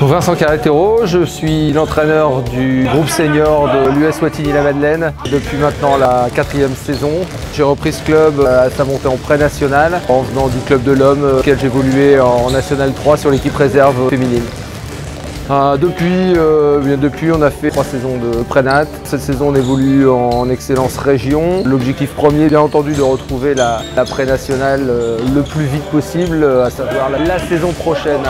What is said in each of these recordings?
Vincent Carretero, je suis l'entraîneur du groupe senior de l'US Wattignies-la-Madeleine depuis maintenant la 4e saison. J'ai repris ce club à sa montée en pré-national en venant du club de l'Homme auquel j'évoluais en National 3 sur l'équipe réserve féminine. Depuis, on a fait 3 saisons de pré-nat. Cette saison, on évolue en excellence région. L'objectif premier, bien entendu, de retrouver la pré-nationale le plus vite possible, à savoir la saison prochaine.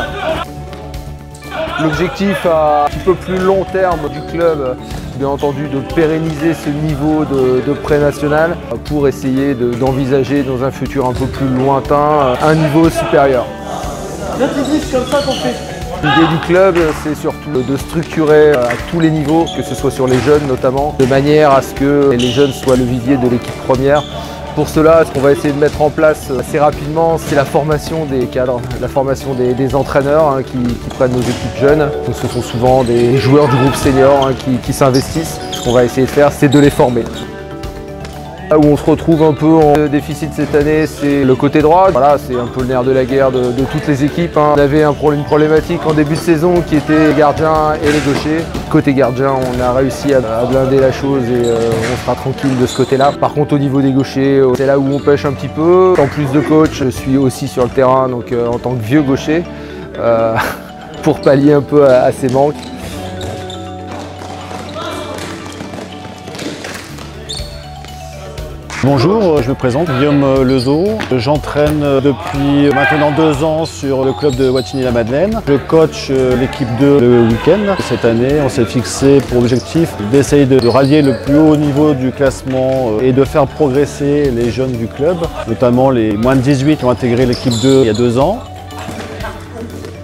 L'objectif à un petit peu plus long terme du club, bien entendu, de pérenniser ce niveau de pré-national pour essayer d'envisager dans un futur un peu plus lointain un niveau supérieur. L'idée du club, c'est surtout de structurer à tous les niveaux, que ce soit sur les jeunes notamment, de manière à ce que les jeunes soient le vivier de l'équipe première. Pour cela, ce qu'on va essayer de mettre en place assez rapidement, c'est la formation des cadres, la formation des entraîneurs qui prennent nos équipes jeunes. Donc, ce sont souvent des joueurs du groupe senior qui s'investissent. Ce qu'on va essayer de faire, c'est de les former. Là où on se retrouve un peu en déficit cette année, c'est le côté droit. Voilà, c'est un peu le nerf de la guerre de toutes les équipes. On avait une problématique en début de saison qui était les gardiens et les gauchers. Côté gardien, on a réussi à blinder la chose et on sera tranquille de ce côté-là. Par contre, au niveau des gauchers, c'est là où on pêche un petit peu. En plus de coach, je suis aussi sur le terrain donc, en tant que vieux gaucher pour pallier un peu à ces manques. Bonjour, je me présente, Guillaume Lezeau. J'entraîne depuis maintenant 2 ans sur le club de Wattignies-la-Madeleine. Je coach l'équipe 2 le week-end. Cette année, on s'est fixé pour objectif d'essayer de rallier le plus haut niveau du classement et de faire progresser les jeunes du club, notamment les moins de 18 qui ont intégré l'équipe 2 il y a 2 ans.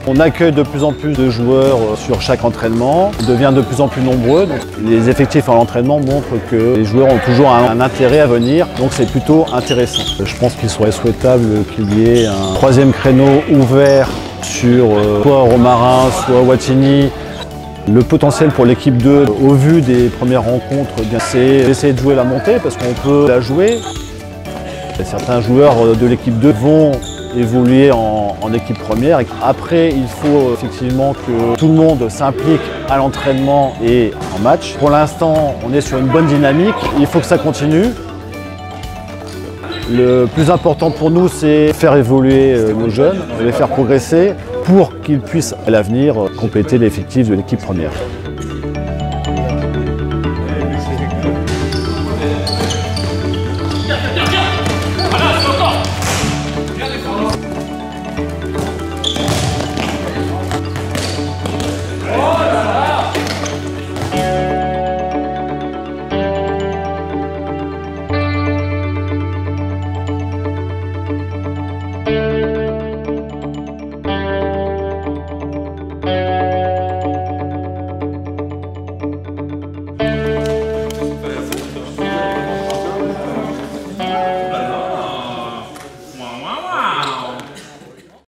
On accueille de plus en plus de joueurs sur chaque entraînement, on devient de plus en plus nombreux. Donc les effectifs en entraînement montrent que les joueurs ont toujours un intérêt à venir, donc c'est plutôt intéressant. Je pense qu'il serait souhaitable qu'il y ait un 3e créneau ouvert sur soit Romarin, soit Wattignies. Le potentiel pour l'équipe 2, au vu des premières rencontres, c'est d'essayer de jouer la montée parce qu'on peut la jouer. Certains joueurs de l'équipe 2 vont évoluer en équipe première. Après, il faut effectivement que tout le monde s'implique à l'entraînement et en match. Pour l'instant, on est sur une bonne dynamique. Il faut que ça continue. Le plus important pour nous, c'est faire évoluer nos jeunes, les faire progresser pour qu'ils puissent à l'avenir compléter l'effectif de l'équipe première.